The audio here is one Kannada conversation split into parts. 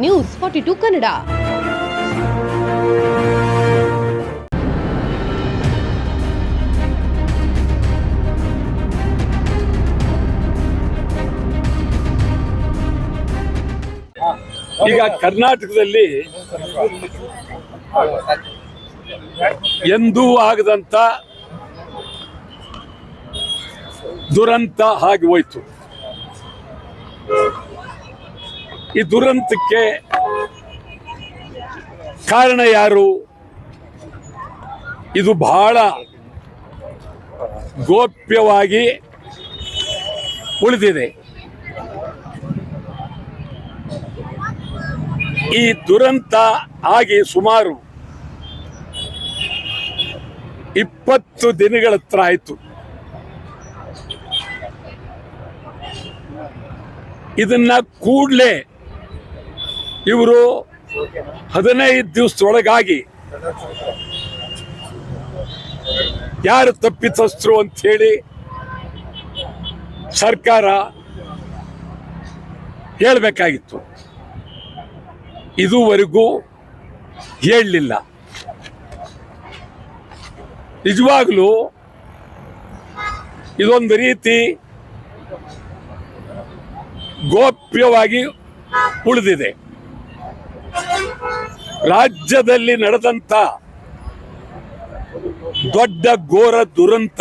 ನ್ಯೂಸ್ 42 ಕನ್ನಡ. ಈಗ ಕರ್ನಾಟಕದಲ್ಲಿ ಎಂದೂ ಆಗದಂತ ದುರಂತ ಆಗಿ ಹೋಯ್ತು. ಈ ದುರಂತಕ್ಕೆ ಕಾರಣ ಯಾರು? ಇದು ಬಹಳ ಗೌಪ್ಯವಾಗಿ ಉಳಿದಿದೆ. ಈ ದುರಂತ ಆಗಿ ಸುಮಾರು 20 ದಿನಗಳ ಹತ್ರ ಆಯಿತು. ಇದನ್ನ ಕೂಡಲೇ ಇವರು 15 ದಿವಸದೊಳಗಾಗಿ ಯಾರು ತಪ್ಪಿತಸ್ಥರು ಅಂತ ಹೇಳಿ ಸರ್ಕಾರ ಹೇಳಬೇಕಾಗಿತ್ತು. ಇದುವರೆಗೂ ಹೇಳಲಿಲ್ಲ. ನಿಜವಾಗ್ಲೂ ಇದೊಂದು ರೀತಿ ಗೌಪ್ಯವಾಗಿ ಉಳಿದಿದೆ. ರಾಜ್ಯದಲ್ಲಿ ನಡೆದಂತ ದೊಡ್ಡ ಘೋರ ದುರಂತ,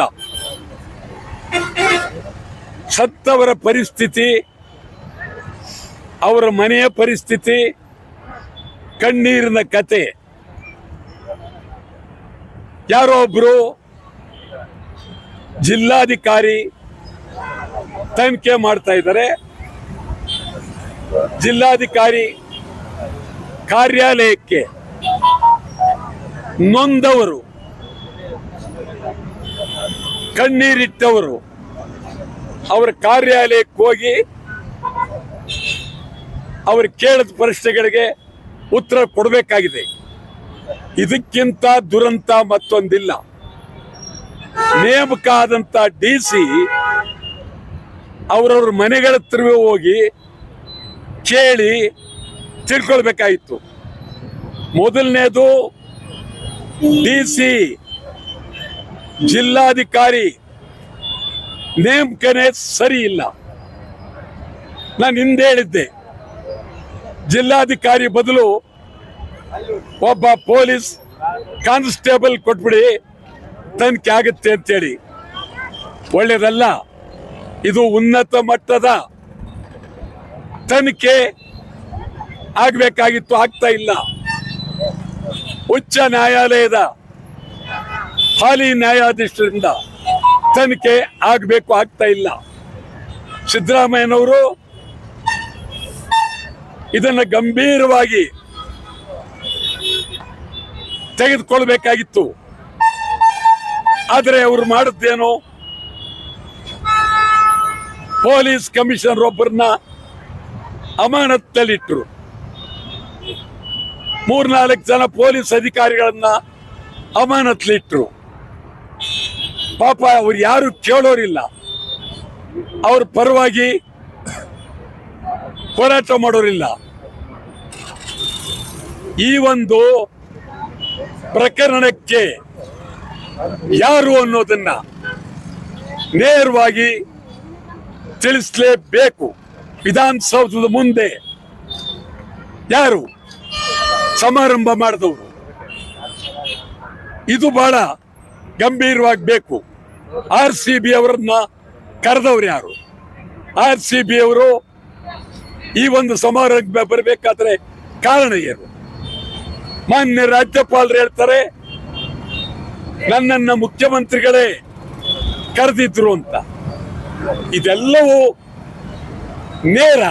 ಸತ್ತವರ ಪರಿಸ್ಥಿತಿ, ಅವರ ಮನೆಯ ಪರಿಸ್ಥಿತಿ, ಕಣ್ಣೀರಿನ ಕತೆ. ಯಾರೋ ಒಬ್ರು ಜಿಲ್ಲಾಧಿಕಾರಿ ತನಿಖೆ ಮಾಡ್ತಾ ಇದ್ದಾರೆ. ಜಿಲ್ಲಾಧಿಕಾರಿ ಕಾರ್ಯಾಲಯಕ್ಕೆ ನೊಂದವರು, ಕಣ್ಣೀರಿಟ್ಟವರು ಅವರ ಕಾರ್ಯಾಲಯಕ್ಕೆ ಹೋಗಿ ಅವರು ಕೇಳಿದ ಪ್ರಶ್ನೆಗಳಿಗೆ ಉತ್ತರ ಕೊಡಬೇಕಾಗಿದೆ. ಇದಕ್ಕಿಂತ ದುರಂತ ಮತ್ತೊಂದಿಲ್ಲ. ನೇಮಕ ಆದಂತ DC ಅವರವ್ರ ಮನೆಗಳ ಹತ್ರವೇ ಹೋಗಿ ಕೇಳಿ ತಿಳ್ಕೊಳ್ಬೇಕಾಗಿತ್ತು. ಮೊದಲನೇದು DC ಜಿಲ್ಲಾಧಿಕಾರಿ ನೇಮಕನೇ ಸರಿ ಇಲ್ಲ. ನಾನು ಹಿಂದೆ ಹೇಳಿದ್ದೆ, ಜಿಲ್ಲಾಧಿಕಾರಿ ಬದಲು ಒಬ್ಬ ಪೊಲೀಸ್ ಕಾನ್ಸ್ಟೇಬಲ್ ಕೊಟ್ಬಿಡಿ, ತನಿಖೆ ಆಗುತ್ತೆ ಅಂತೇಳಿ. ಒಳ್ಳೇದಲ್ಲ. ಇದು ಉನ್ನತ ಮಟ್ಟದ ತನಿಖೆ ಆಗಬೇಕಾಗಿತ್ತು, ಆಗ್ತಾ ಇಲ್ಲ. ಉಚ್ಚ ನ್ಯಾಯಾಲಯದ ಹಾಲಿ ನ್ಯಾಯಾಧೀಶರಿಂದ ತನಿಖೆ ಆಗಬೇಕು, ಆಗ್ತಾ ಇಲ್ಲ. ಸಿದ್ದರಾಮಯ್ಯನವರು ಇದನ್ನು ಗಂಭೀರವಾಗಿ ತೆಗೆದುಕೊಳ್ಬೇಕಾಗಿತ್ತು. ಆದರೆ ಅವರು ಮಾಡಿದ್ದೇನು? ಪೊಲೀಸ್ ಕಮಿಷನರ್ ಒಬ್ಬರನ್ನ ಅಮಾನತ್ತಲ್ಲಿಟ್ಟರು. 3-4 ಜನ ಪೊಲೀಸ್ ಅಧಿಕಾರಿಗಳನ್ನ ಅಮಾನತ್ಲಿಟ್ರು. ಪಾಪ ಅವ್ರು ಯಾರು ಕೇಳೋರಿಲ್ಲ. ಅವ್ರ ಪರವಾಗಿ ಹೋರಾಟ ಮಾಡೋರಿಲ್ಲ. ಈ ಒಂದು ಪ್ರಕರಣಕ್ಕೆ ಯಾರು ಅನ್ನೋದನ್ನ ನೇರವಾಗಿ ತಿಳಿಸಲೇಬೇಕು. ವಿಧಾನಸೌಧದ ಮುಂದೆ ಯಾರು ಸಮಾರಂಭ ಮಾಡಿದವರು, ಇದು ಬಹಳ ಗಂಭೀರವಾಗಬೇಕು. RCB ಅವರನ್ನ ಕರೆದವ್ರು ಯಾರು? RCB ಅವರು ಈ ಒಂದು ಸಮಾರಂಭ ಬರಬೇಕಾದ್ರೆ ಕಾರಣ ಏನು? ಮಾನ್ಯ ರಾಜ್ಯಪಾಲರು ಹೇಳ್ತಾರೆ, ನನ್ನನ್ನ ಮುಖ್ಯಮಂತ್ರಿಗಳೇ ಕರೆದಿದ್ರು ಅಂತ. ಇದೆಲ್ಲವೂ ನೇರ.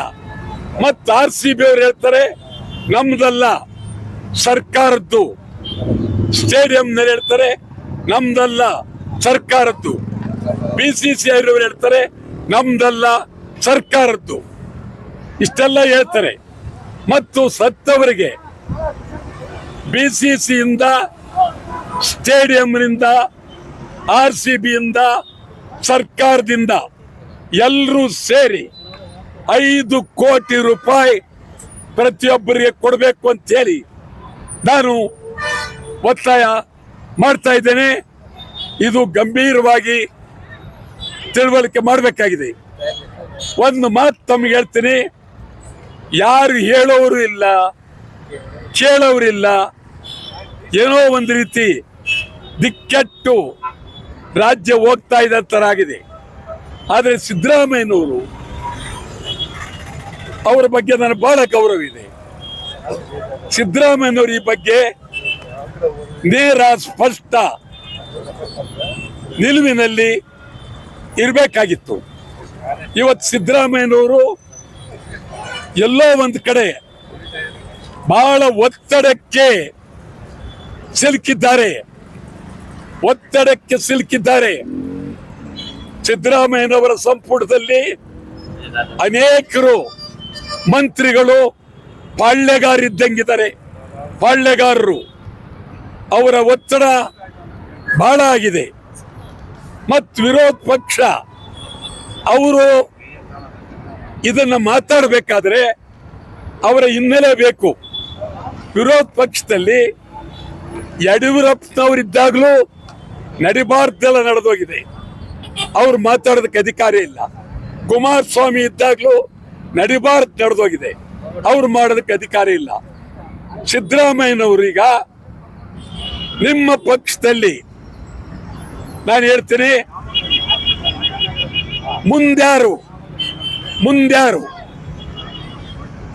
ಮತ್ತು RCB ಅವರು ಹೇಳ್ತಾರೆ, ನಮ್ದಲ್ಲ, ಸರ್ಕಾರದ್ದು. ಸ್ಟೇಡಿಯಂನಲ್ಲಿ ಹೇಳ್ತಾರೆ, ನಮ್ದಲ್ಲ, ಸರ್ಕಾರದ್ದು. BCCI ಅವರು ಹೇಳ್ತಾರೆ, ನಮ್ದಲ್ಲ, ಸರ್ಕಾರದ್ದು. ಇಷ್ಟೆಲ್ಲ ಹೇಳ್ತಾರೆ. ಮತ್ತು ಸತ್ತವರಿಗೆ BCCಯಿಂದ, ಸ್ಟೇಡಿಯಂನಿಂದ, RCBಯಿಂದ, ಸರ್ಕಾರದಿಂದ ಎಲ್ಲರೂ ಸೇರಿ 5 ಕೋಟಿ ರೂಪಾಯಿ ಪ್ರತಿಯೊಬ್ಬರಿಗೆ ಕೊಡಬೇಕು ಅಂತ ಹೇಳಿ ನಾನು ಒತ್ತಾಯ ಮಾಡ್ತಾ ಇದ್ದೇನೆ. ಇದು ಗಂಭೀರವಾಗಿ ತಿಳುವಳಿಕೆ ಮಾಡಬೇಕಾಗಿದೆ. ಒಂದು ಮಾತು ತಮಗೆ ಹೇಳ್ತೀನಿ, ಯಾರು ಹೇಳೋರು ಇಲ್ಲ, ಕೇಳೋರಿಲ್ಲ, ಏನೋ ಒಂದು ರೀತಿ ದಿಕ್ಕೆಟ್ಟು ರಾಜ್ಯ ಹೋಗ್ತಾ ಇದ್ದ ತರ ಆಗಿದೆ. ಆದರೆ ಸಿದ್ದರಾಮಯ್ಯನವರು ಅವರ ಬಗ್ಗೆ ನನಗೆ ಬಹಳ ಗೌರವ ಇದೆ. ಸಿದ್ದರಾಮಯ್ಯನವರು ಈ ಬಗ್ಗೆ ನೇರ ಸ್ಪಷ್ಟ ನಿಲುವಿನಲ್ಲಿ ಇರಬೇಕಾಗಿತ್ತು. ಇವತ್ತು ಸಿದ್ದರಾಮಯ್ಯನವರು ಎಲ್ಲೋ ಒಂದು ಕಡೆ ಬಹಳ ಒತ್ತಡಕ್ಕೆ ಸಿಲುಕಿದ್ದಾರೆ. ಸಿದ್ದರಾಮಯ್ಯನವರ ಸಂಪುಟದಲ್ಲಿ ಅನೇಕರು ಮಂತ್ರಿಗಳು ಪಾಳ್ಯಗಾರರು. ಅವರ ಒತ್ತಡ ಬಹಳ ಆಗಿದೆ. ಮತ್ತು ವಿರೋಧ ಪಕ್ಷ ಅವರು ಇದನ್ನ ಮಾತಾಡಬೇಕಾದ್ರೆ ಅವರ ಹಿನ್ನೆಲೆ ಬೇಕು. ವಿರೋಧ ಪಕ್ಷದಲ್ಲಿ ಯಡಿಯೂರಪ್ಪನವರಿದ್ದಾಗಲೂ ನಡಿಬಾರ್ದೆಲ್ಲ ನಡೆದೋಗಿದೆ, ಅವ್ರು ಮಾತಾಡೋದಕ್ಕೆ ಅಧಿಕಾರ ಇಲ್ಲ. ಕುಮಾರಸ್ವಾಮಿ ಇದ್ದಾಗಲೂ ನಡಿಬಾರ್ದು ನಡೆದೋಗಿದೆ, ಅವ್ರು ಮಾಡೋದಕ್ಕೆ ಅಧಿಕಾರ ಇಲ್ಲ. ಸಿದ್ದರಾಮಯ್ಯನವರೀಗ ನಿಮ್ಮ ಪಕ್ಷದಲ್ಲಿ ನಾನು ಹೇಳ್ತೀನಿ, ಮುಂದ್ಯಾರು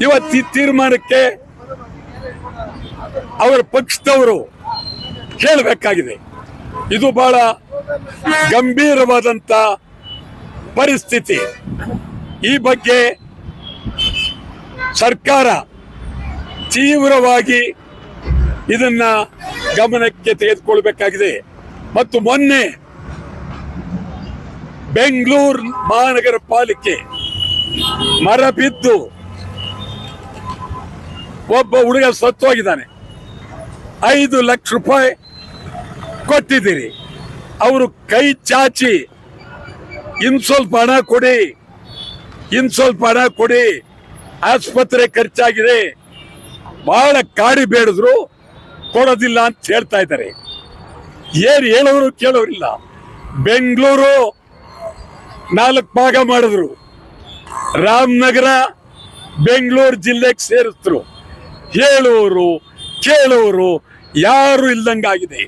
ಇವತ್ತು ಈ ತೀರ್ಮಾನಕ್ಕೆ ಅವರ ಪಕ್ಷದವರು ಹೇಳಬೇಕಾಗಿದೆ. ಇದು ಬಹಳ ಗಂಭೀರವಾದಂತ ಪರಿಸ್ಥಿತಿ. ಈ ಬಗ್ಗೆ ಸರ್ಕಾರ ತೀವ್ರವಾಗಿ ಇದನ್ನ ಗಮನಕ್ಕೆ ತೆಗೆದುಕೊಳ್ಬೇಕಾಗಿದೆ. ಮತ್ತು ಮೊನ್ನೆ ಬೆಂಗಳೂರು ಮಹಾನಗರ ಪಾಲಿಕೆ ಮರ ಬಿದ್ದು ಒಬ್ಬ ಹುಡುಗ ಸತ್ತೋಗಿದ್ದಾನೆ. 5 ಲಕ್ಷ ರೂಪಾಯಿ ಕೊಟ್ಟಿದ್ದೀರಿ. ಅವರು ಕೈ ಚಾಚಿ ಇನ್ ಸ್ವಲ್ಪ ಹಣ ಕೊಡಿ, ಆಸ್ಪತ್ರೆ ಖರ್ಚಾಗಿದೆ, ಬಹಳ ಕಾಡಿ ಬೇಡಿದ್ರು, ಕೊಡೋದಿಲ್ಲ ಅಂತ ಹೇಳ್ತಾ ಇದ್ದಾರೆ. ಏನ್ ಹೇಳೋರು ಕೇಳೋರಿಲ್ಲ. ಬೆಂಗಳೂರು 4 ಭಾಗ ಮಾಡಿದ್ರು, ರಾಮನಗರ ಬೆಂಗಳೂರು ಜಿಲ್ಲೆಗೆ ಸೇರಿಸಿದ್ರು. ಹೇಳೋರು ಕೇಳೋರು ಯಾರು ಇಲ್ದಂಗಾಗಿದೆ.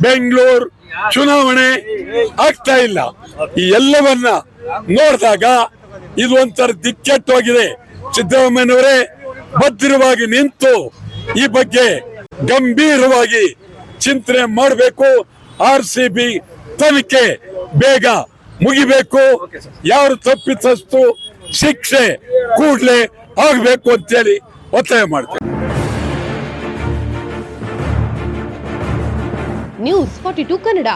ಬೆಂಗಳೂರು ಚುನಾವಣೆ ಆಗ್ತಾ ಇಲ್ಲ. ಈ ಎಲ್ಲವನ್ನ ನೋಡಿದಾಗ ಇದು ಒಂಥರ ದಿಕ್ಕೆಟ್ಟೋಗಿದೆ. ಸಿದ್ದರಾಮಯ್ಯನವರೇ ಭದ್ರವಾಗಿ ನಿಂತು ಈ ಬಗ್ಗೆ ಗಂಭೀರವಾಗಿ ಚಿಂತನೆ ಮಾಡಬೇಕು. RCB ತನಿಖೆ ಬೇಗ ಮುಗಿಬೇಕು. ಯಾರು ತಪ್ಪಿತಸ್ತು ಶಿಕ್ಷೆ ಕೂಡಲೇ ಆಗಬೇಕು ಅಂತೇಳಿ ಒತ್ತಾಯ ಮಾಡ್ತೇವೆ. ನ್ಯೂಸ್ 42 ಕನ್ನಡ.